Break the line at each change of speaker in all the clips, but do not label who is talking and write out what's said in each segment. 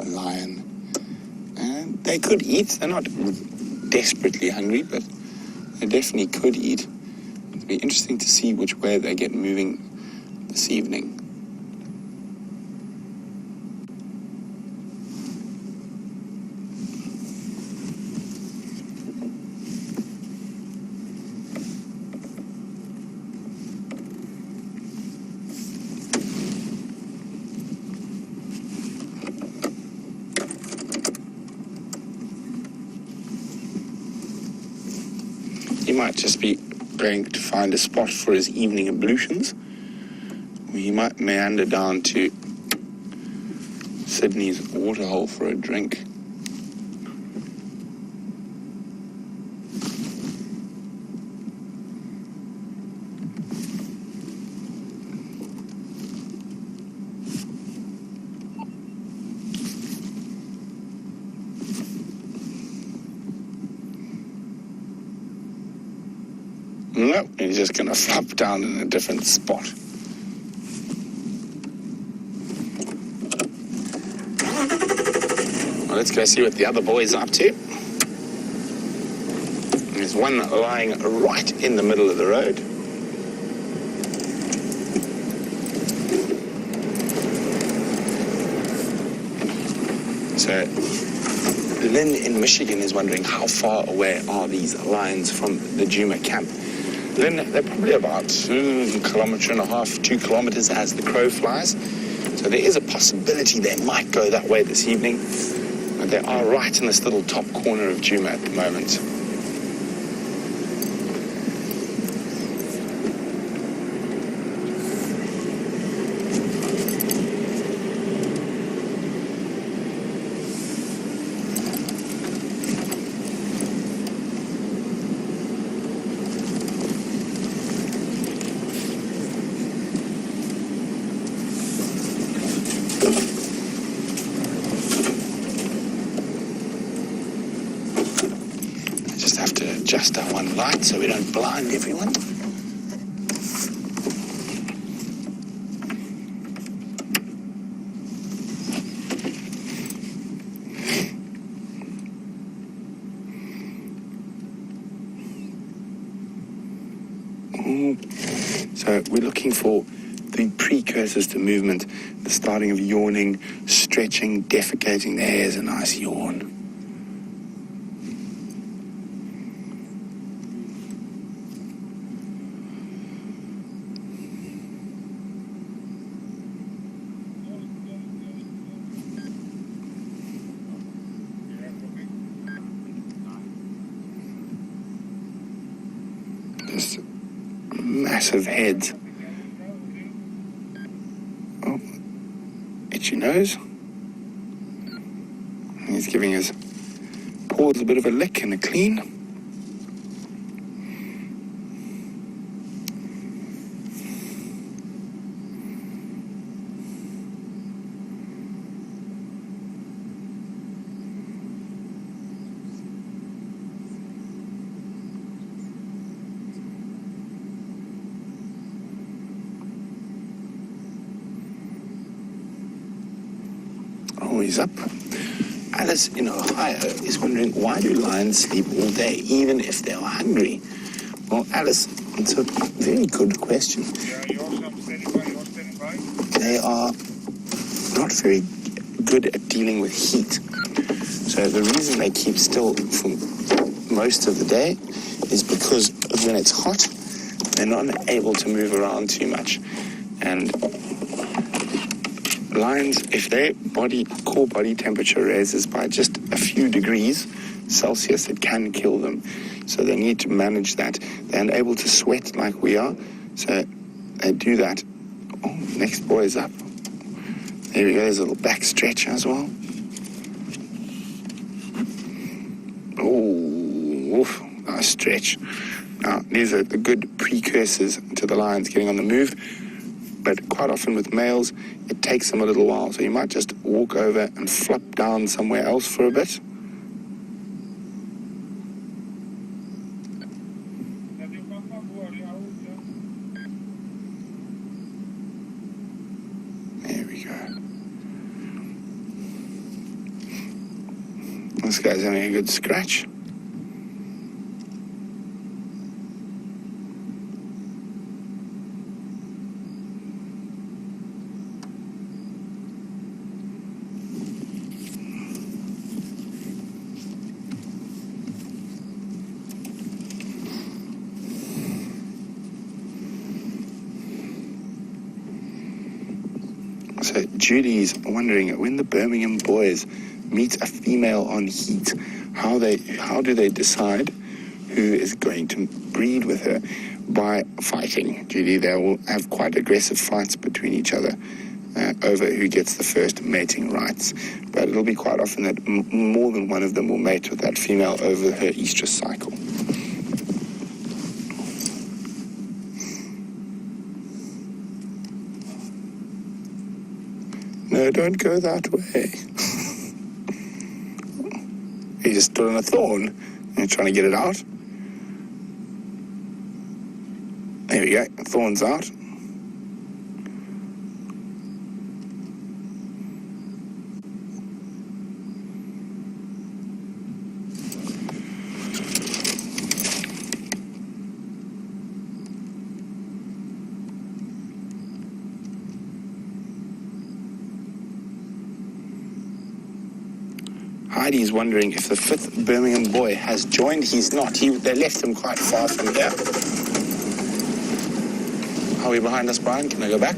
lion. And they could eat. They're not desperately hungry, but they definitely could eat. It'll be interesting to see which way they get moving this evening. He might just be going to find a spot for his evening ablutions. Or he might meander down to Sydney's waterhole for a drink. No, he's just going to flop down in a different spot. Well, let's go see what the other boy's up to. There's one lying right in the middle of the road. So, Lynn in Michigan is wondering how far away are these lions from the Juma camp. Then they're probably about 1.5 kilometers, 2 kilometers as the crow flies. So there is a possibility they might go that way this evening. But they are right in this little top corner of Juma at the moment. Have to adjust our one light so we don't blind everyone. So we're looking for the precursors to movement, the starting of yawning, stretching, defecating. There's a nice yawn. Just massive heads. Oh, itchy nose. He's giving his paws a bit of a lick and a clean. Oh, he's up. Alice in Ohio is wondering, why do lions sleep all day, even if they are hungry? Well, Alice, it's a very good question. They are not very good at dealing with heat. So the reason they keep still for most of the day is because when it's hot, they're not able to move around too much. And lions, if their core body temperature raises by just a few degrees Celsius, it can kill them. So they need to manage that. They're unable to sweat like we are, so they do that. Oh, next boy is up. There we go, there's a little back stretch as well. Oh, nice stretch. Now, these are the good precursors to the lions getting on the move. But quite often with males, it takes them a little while. So you might just walk over and flop down somewhere else for a bit. There we go. This guy's having a good scratch. So Judy's wondering, when the Birmingham boys meet a female on heat, how do they decide who is going to breed with her? By fighting, Judy. They will have quite aggressive fights between each other over who gets the first mating rights. But it'll be quite often that more than one of them will mate with that female over her estrus cycle. No, don't go that way. You just stood on a thorn and you're trying to get it out. There we go, thorn's out. Heidi's wondering if the fifth Birmingham boy has joined. He's not. They left him quite far from here. Are we behind us, Brian? Can I go back?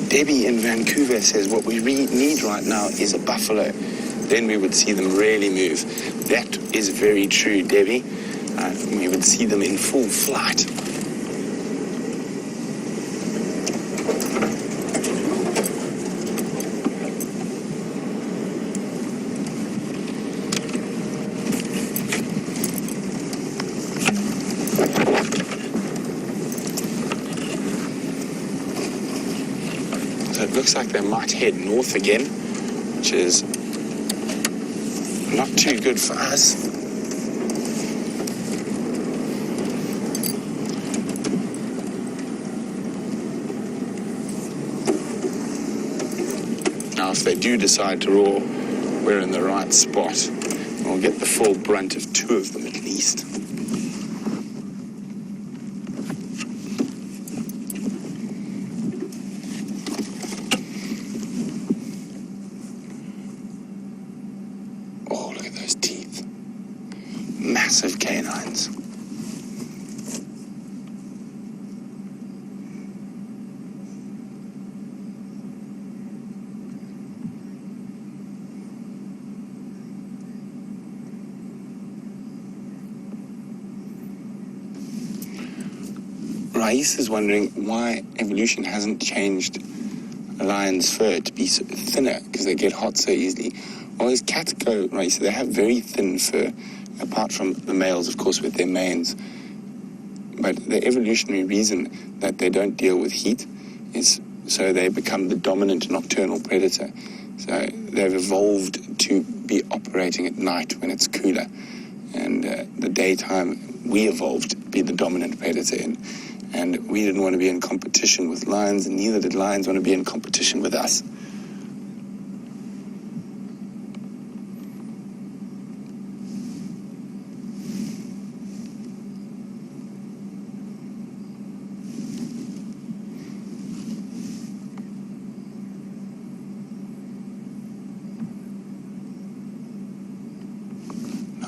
Debbie in Vancouver says what we need right now is a buffalo. Then we would see them really move. That is very true, Debbie. We would see them in full flight. So it looks like they might head north again, which is not too good for us. Now, if they do decide to roar, we're in the right spot. We'll get the full brunt of two of them at least. Massive canines. Rais is wondering why evolution hasn't changed a lion's fur to be so thinner, because they get hot so easily. Well, as cats go, Rais, they have very thin fur, apart from the males, of course, with their manes. But the evolutionary reason that they don't deal with heat is so they become the dominant nocturnal predator. So they've evolved to be operating at night when it's cooler. And the daytime, we evolved to be the dominant predator. And we didn't want to be in competition with lions, and neither did lions want to be in competition with us.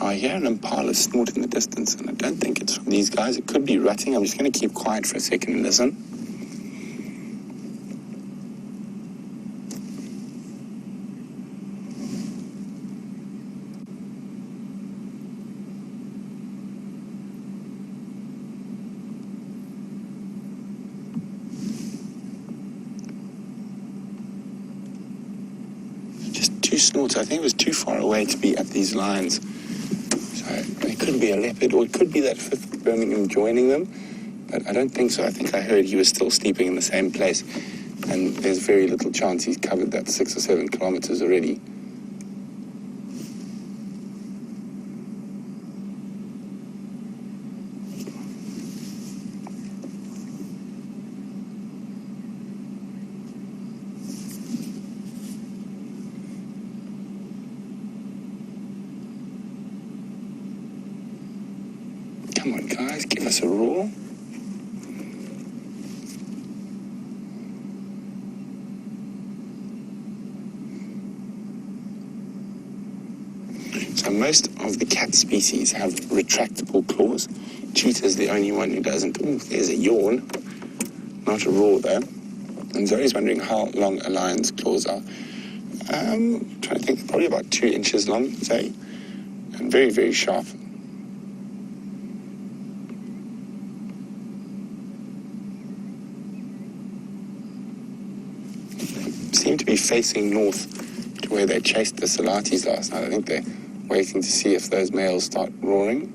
I hear an impala snort in the distance, and I don't think it's from these guys. It could be rutting. I'm just going to keep quiet for a second and listen. Just two snorts. I think it was too far away to be at these lines. It could be a leopard, or it could be that fifth Birmingham joining them, but I don't think so. I think I heard he was still sleeping in the same place, and there's very little chance he's covered that 6 or 7 kilometers already. Come on, guys, give us a roar. So most of the cat species have retractable claws. Cheetah's the only one who doesn't. Oh, there's a yawn. Not a roar, though. And Zoe's wondering how long a lion's claws are. Trying to think, probably about 2 inches long, Zoe. And very, very sharp. Seem to be facing north to where they chased the salatis last night. I think they're waiting to see if those males start roaring.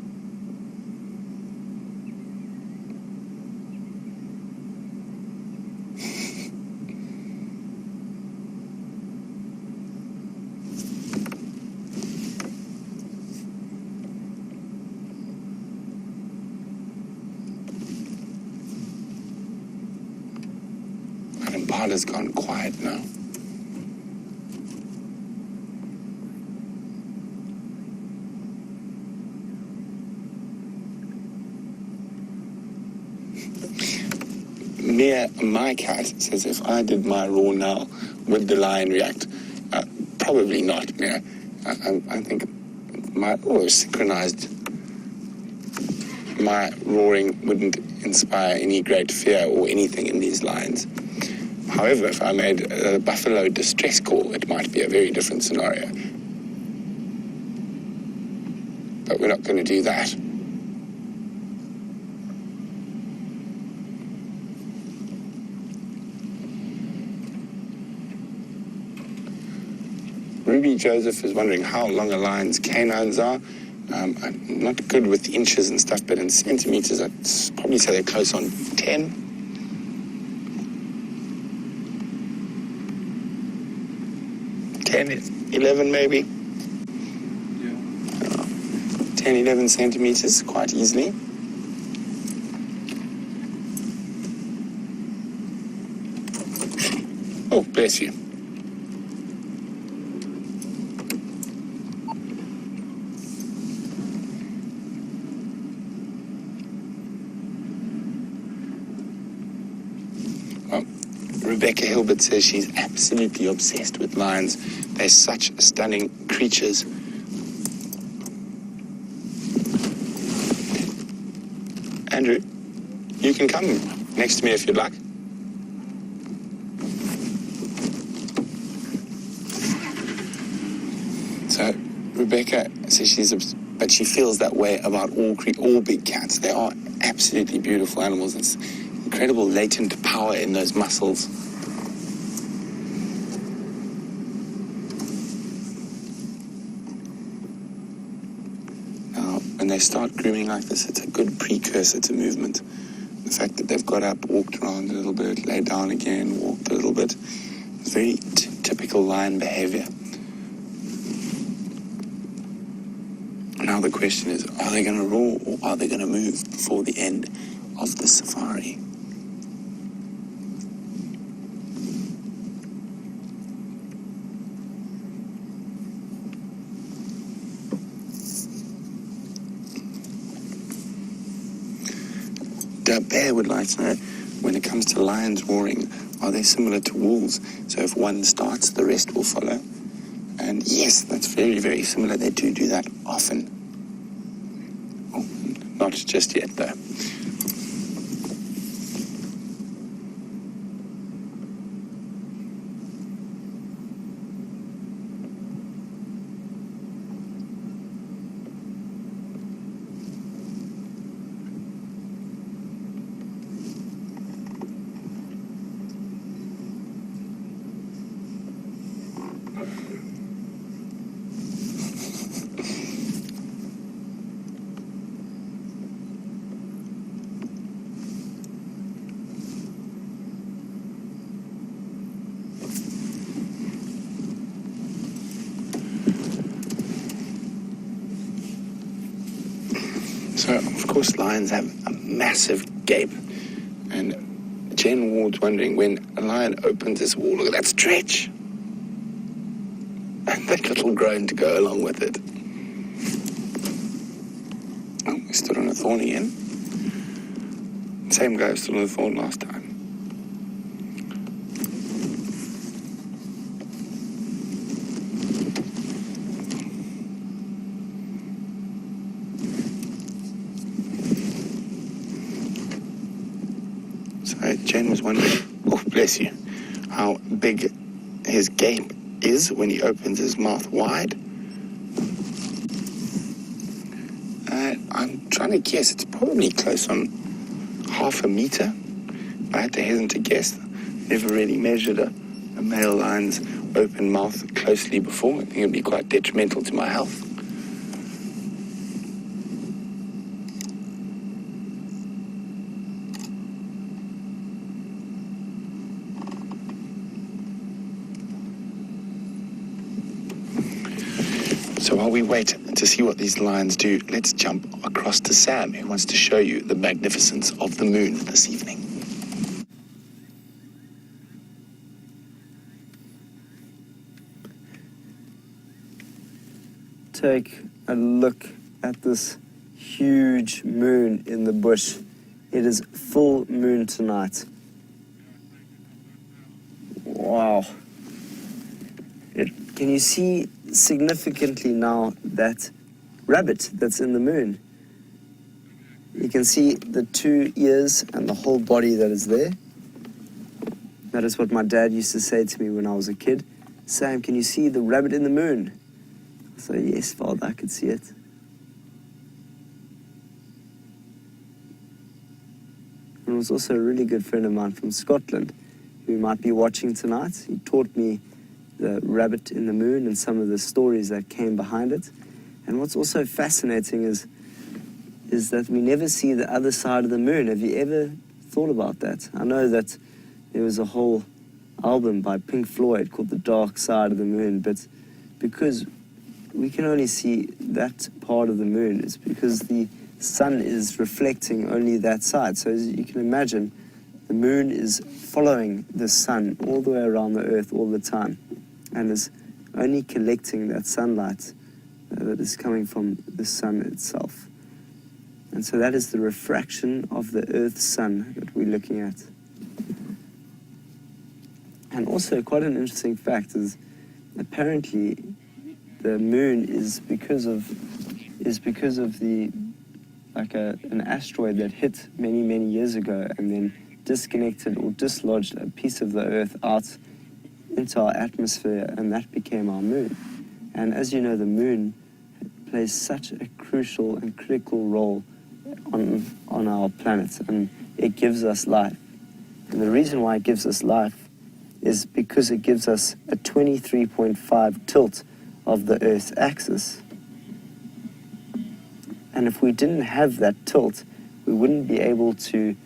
And Impala's gone quiet now. Mia, my cat, says if I did my roar now, would the lion react? Probably not, Mia. I think synchronized. My roaring wouldn't inspire any great fear or anything in these lions. However, if I made a buffalo distress call, it might be a very different scenario. But we're not going to do that. Ruby Joseph is wondering how long a lion's canines are. I'm not good with inches and stuff, but in centimeters, I'd probably say they're close on 10. 10, 11 maybe. Yeah. 10, 11 centimeters, quite easily. Oh, bless you. Rebecca Hilbert says she's absolutely obsessed with lions. They're such stunning creatures. Andrew, you can come next to me if you'd like. So Rebecca says but she feels that way about all big cats. They are absolutely beautiful animals. It's incredible latent power in those muscles. Now, when they start grooming like this, it's a good precursor to movement. The fact that they've got up, walked around a little bit, laid down again, walked a little bit. It's very typical lion behavior. Now the question is, are they going to roar or are they going to move before the end of the safari? Bear would like to know, when it comes to lions roaring, are they similar to wolves? So if one starts, the rest will follow. And yes, that's very, very similar. They do that often. Oh, not just yet, though. So, of course, lions have a massive gape. And Jen Ward's wondering, when a lion opens this wall, look at that stretch. And that little groan to go along with it. Oh, stood on a thorn again. Same guy who stood on the thorn last time. So Jen was wondering, oh bless you, how big his gape is when he opens his mouth wide. I'm trying to guess, it's probably close on half a meter. I had to hesitate to guess. Never really measured a male lion's open mouth closely before. I think it'd be quite detrimental to my health. So while we wait to see what these lions do, let's jump across to Sam, who wants to show you the magnificence of the moon this evening.
Take a look at this huge moon in the bush. It is full moon tonight. Wow. Can you see significantly now that rabbit that's in the moon? You can see the 2 ears and the whole body that is there. That is what my dad used to say to me when I was a kid. Sam, can you see the rabbit in the moon? So yes, Father, I could see it. And it was also a really good friend of mine from Scotland who might be watching tonight. He taught me the rabbit in the moon and some of the stories that came behind it. And what's also fascinating is that we never see the other side of the moon. Have you ever thought about that? I know that there was a whole album by Pink Floyd called The Dark Side of the Moon, but because we can only see that part of the moon, it's because the sun is reflecting only that side. So as you can imagine, the moon is following the sun all the way around the earth all the time, and is only collecting that sunlight that is coming from the sun itself. And so that is the refraction of the earth's sun that we're looking at. And also quite an interesting fact is apparently the moon is because of the an asteroid that hit many years ago and then disconnected or dislodged a piece of the earth out into our atmosphere, and that became our moon. And as you know, the moon plays such a crucial and critical role on our planet, and it gives us life. And the reason why it gives us life is because it gives us a 23.5 tilt of the Earth's axis. And if we didn't have that tilt, we wouldn't be able to,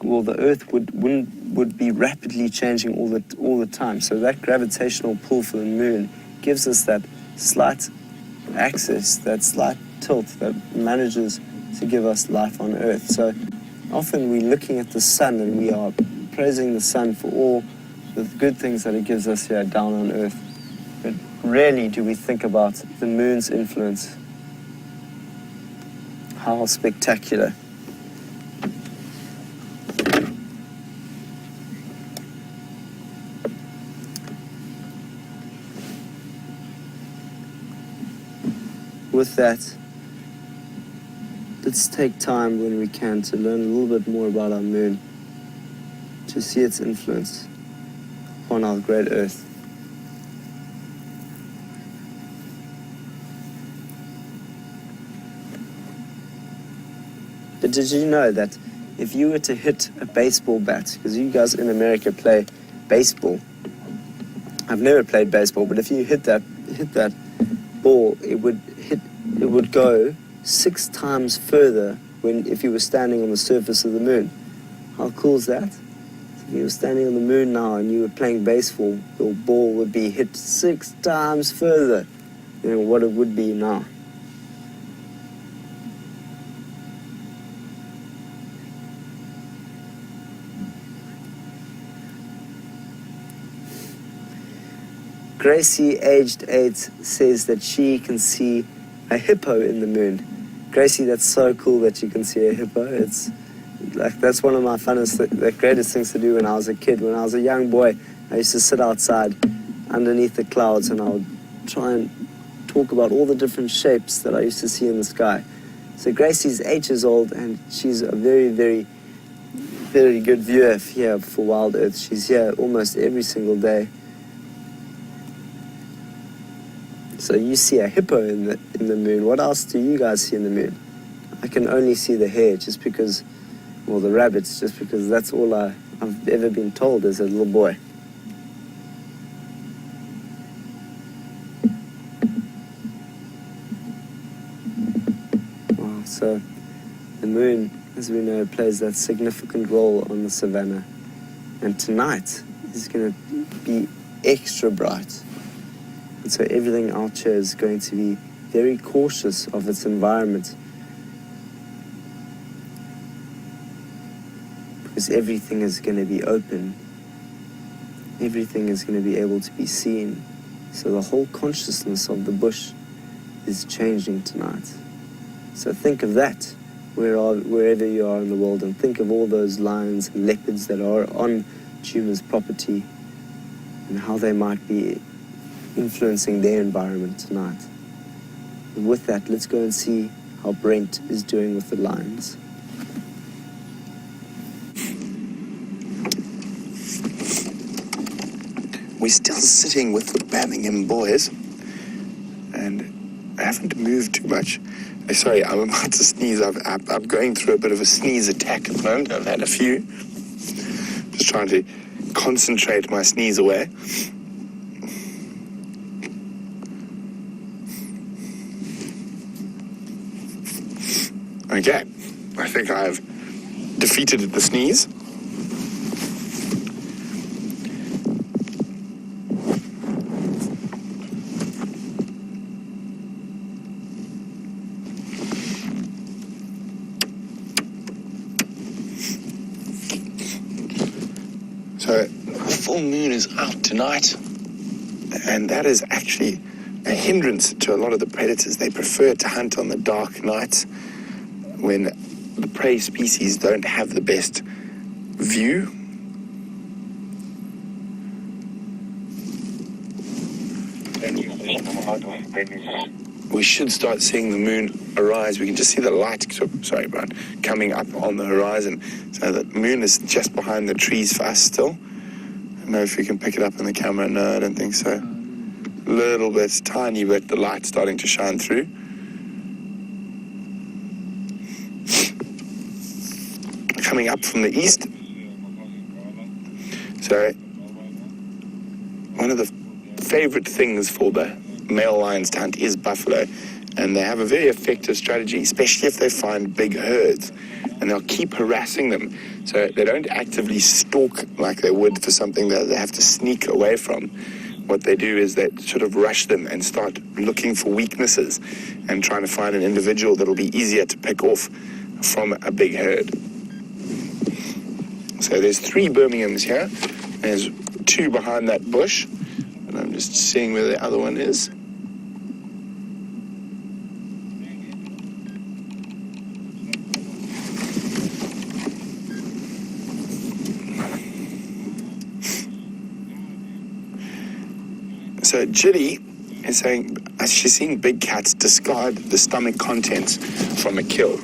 well, the Earth would be rapidly changing all the time. So that gravitational pull for the moon gives us that slight axis, that slight tilt that manages to give us life on Earth. So often we're looking at the sun and we are praising the sun for all the good things that it gives us here down on Earth. But rarely do we think about the moon's influence. How spectacular. With that, let's take time when we can to learn a little bit more about our moon, to see its influence on our great Earth. But did you know that if you were to hit a baseball bat, because you guys in America play baseball, I've never played baseball, but if you hit that ball, it would go 6 times further if you were standing on the surface of the moon. How cool is that? So if you were standing on the moon now and you were playing baseball, your ball would be hit 6 times further than what it would be now. Gracie, aged 8, says that she can see a hippo in the moon. Gracie, that's so cool that you can see a hippo. It's like, that's one of my funnest, the greatest things to do when I was a kid. When I was a young boy, I used to sit outside underneath the clouds and I would try and talk about all the different shapes that I used to see in the sky. So Gracie's 8 years old and she's a very, very, very good viewer here for Wild Earth. She's here almost every single day. So you see a hippo in the moon. What else do you guys see in the moon? I can only see the hare just because, well, the rabbits, just because that's all I've ever been told as a little boy. Wow, so the moon, as we know, plays that significant role on the savannah. And tonight is going to be extra bright. And so everything out here is going to be very cautious of its environment. Because everything is going to be open. Everything is going to be able to be seen. So the whole consciousness of the bush is changing tonight. So think of that wherever you are in the world, and think of all those lions and leopards that are on Djuma's property and how they might be influencing their environment tonight. And with that, let's go and see how Brent is doing with the lions.
We're still sitting with the Birmingham boys, and I haven't moved too much. Sorry, I'm about to sneeze. I'm going through a bit of a sneeze attack at the moment. I've had a few. Just trying to concentrate my sneeze away. Okay, I think I've defeated the sneeze. So, the full moon is out tonight, and that is actually a hindrance to a lot of the predators. They prefer to hunt on the dark nights when the prey species don't have the best view. We should start seeing the moon arise. We can just see the light, sorry, Brian, coming up on the horizon. So the moon is just behind the trees for us still. I don't know if you can pick it up on the camera. No, I don't think so. Little bit, tiny bit, the light starting to shine through. Coming up from the east. So one of the favorite things for the male lions to hunt is buffalo, and they have a very effective strategy, especially if they find big herds, and they'll keep harassing them. So they don't actively stalk like they would for something that they have to sneak away from. What they do is they sort of rush them and start looking for weaknesses and trying to find an individual that'll be easier to pick off from a big herd. So there's 3 Birminghams here. There's 2 behind that bush, and I'm just seeing where the other one is. So Jilly is saying she's seeing big cats discard the stomach contents from a kill,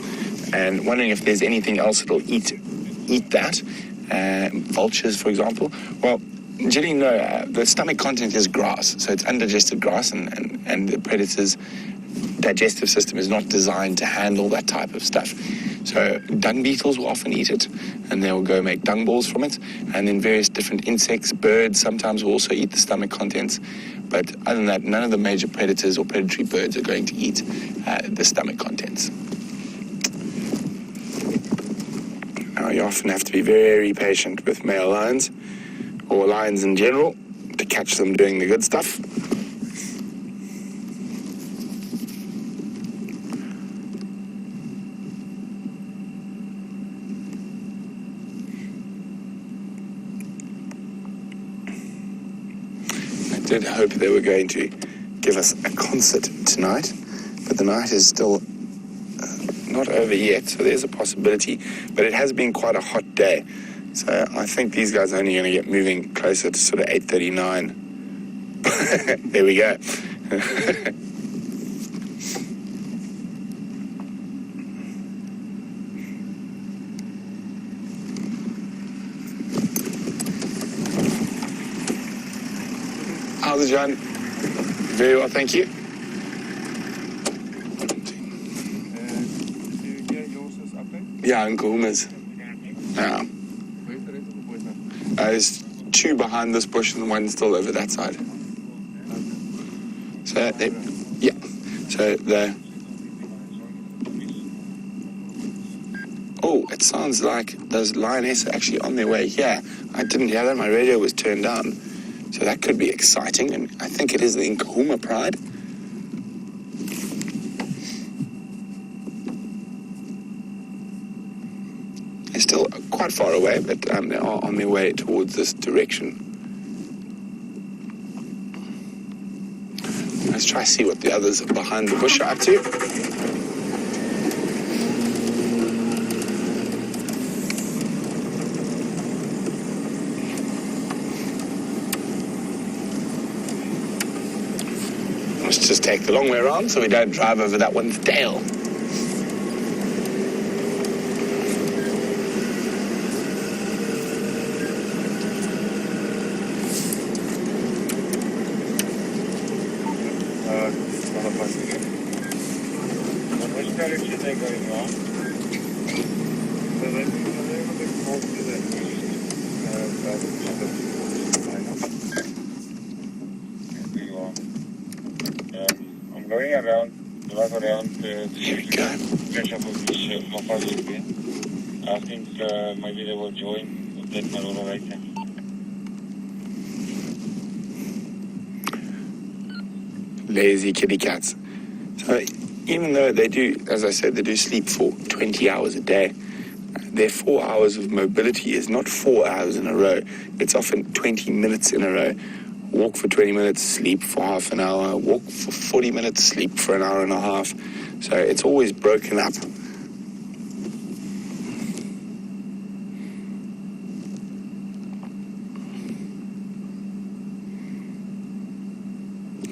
and wondering if there's anything else that'll eat that. Vultures, for example. Well, Jilly, no, the stomach content is grass, so it's undigested grass, and the predator's digestive system is not designed to handle that type of stuff. So dung beetles will often eat it, and they'll go make dung balls from it, and then various different insects, birds sometimes will also eat the stomach contents. But other than that, none of the major predators or predatory birds are going to eat the stomach contents. Now, you often have to be very patient with male lions, or lions in general, to catch them doing the good stuff. I did hope they were going to give us a concert tonight, but the night is still not over yet, so there's a possibility. But it has been quite a hot day. So I think these guys are only going to get moving closer to sort of 8:39. There we go. How's it, John? Very well, thank you.
Did you get yours update?
Yeah, in Kahuma's. Yeah.
Where's the rest of the boys now?
There's two behind this bush and one still over that side. So, oh, it sounds like those lionesses are actually on their way here. I didn't hear that. My radio was turned down. So that could be exciting, and I think it is the Nkahuma Pride. They're still quite far away, but they are on their way towards this direction. Let's try to see what the others behind the bush are up to. Let's just take the long way around so we don't drive over that one's tail.
Which direction they're going on? So they're a little bit more to the east. Here you are. I'm going around, drive around
Here we go.
catch up with this Mafaz again. I think maybe they will join with that Marula later.
Lazy kitty cats. So even though they do, as I said, they do sleep for 20 hours a day, their 4 hours of mobility is not 4 hours in a row. It's often 20 minutes in a row. Walk for 20 minutes, sleep for half an hour, walk for 40 minutes, sleep for an hour and a half. So it's always broken up.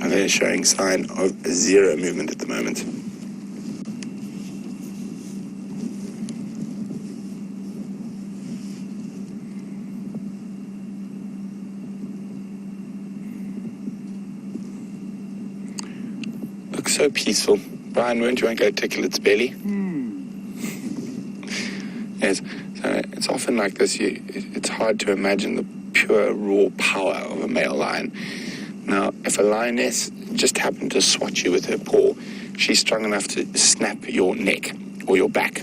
And they're showing sign of zero movement at the moment. Looks so peaceful. Brian, won't you want to go tickle its belly? Yes. So it's often like this. It's hard to imagine the pure raw power of a male lion. Now, if a lioness just happened to swat you with her paw, she's strong enough to snap your neck or your back.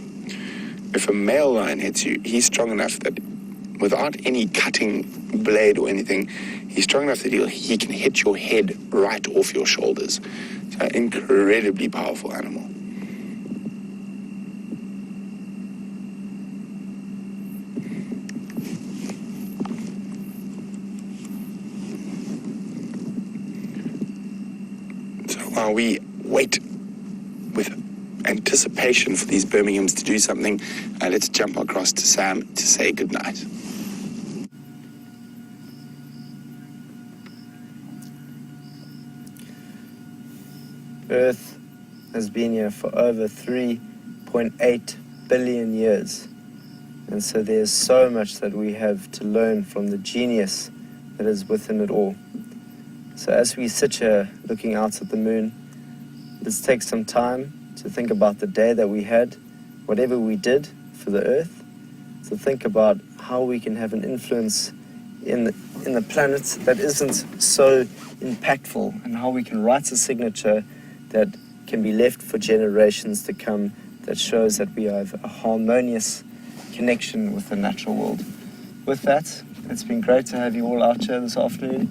If a male lion hits you, he's strong enough that without any cutting blade or anything, he's strong enough that he can hit your head right off your shoulders. So, incredibly powerful animal. While we wait with anticipation for these Birminghams to do something, let's jump across to Sam to say goodnight.
Earth has been here for over 3.8 billion years. And so there's so much that we have to learn from the genius that is within it all. So as we sit here looking out at the moon, let's take some time to think about the day that we had, whatever we did for the Earth, to think about how we can have an influence in the planet that isn't so impactful, and how we can write a signature that can be left for generations to come that shows that we have a harmonious connection with the natural world. With that, it's been great to have you all out here this afternoon.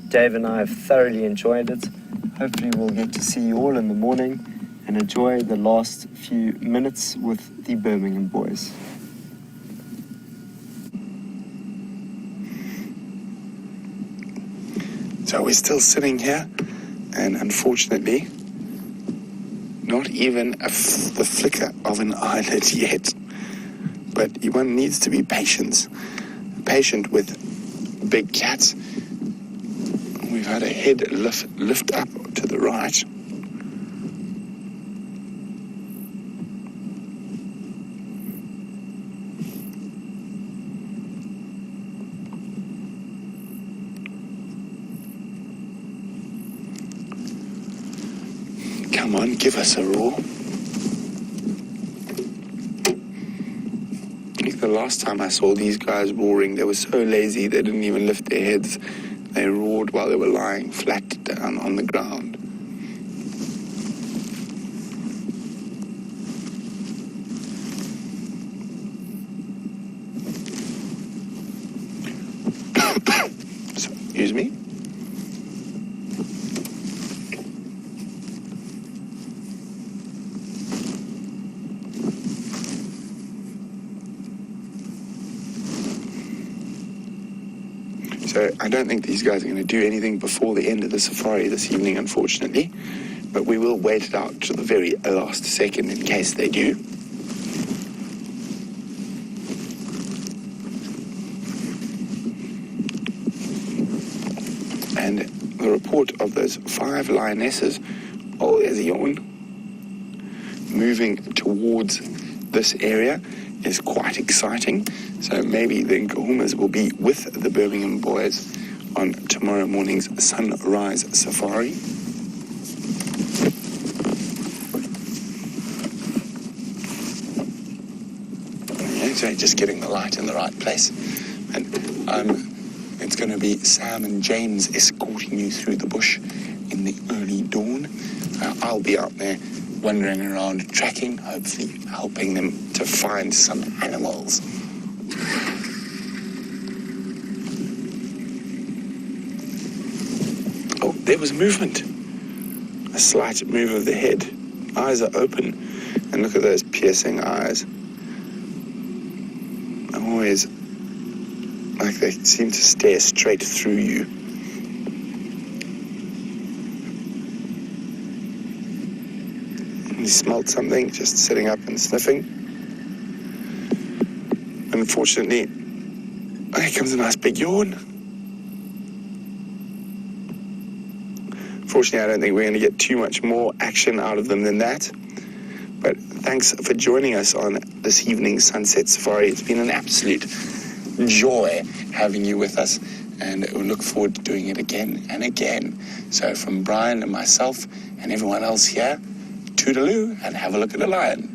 Dave and I have thoroughly enjoyed it. Hopefully we'll get to see you all in the morning and enjoy the last few minutes with the Birmingham boys.
So we're still sitting here, and unfortunately, Not even the flicker of an eyelid yet. But one needs to be patient with big cats. We've had a head lift up to the right. Come on, give us a roar. I think the last time I saw these guys roaring, they were so lazy they didn't even lift their heads. They roared while they were lying flat down on the ground. So, excuse me. So I don't think these guys are going to do anything before the end of the safari this evening, unfortunately. But we will wait it out to the very last second in case they do. And the report of those 5 lionesses, oh, there's a yawn, moving towards this area is quite exciting. So maybe the Nkahumas will be with the Birmingham boys on tomorrow morning's sunrise safari. Okay, so just getting the light in the right place. And it's going to be Sam and James escorting you through the bush in the early dawn. I'll be out there wandering around, tracking, hopefully helping them to find some animals. Oh, there was movement. A slight move of the head. Eyes are open. And look at those piercing eyes. Always like they seem to stare straight through you. He smelled something, just sitting up and sniffing. Unfortunately, here comes a nice big yawn. Fortunately, I don't think we're going to get too much more action out of them than that. But thanks for joining us on this evening's Sunset Safari. It's been an absolute joy having you with us, and we look forward to doing it again and again. So from Brian and myself and everyone else here, toodaloo and have a look at the lion.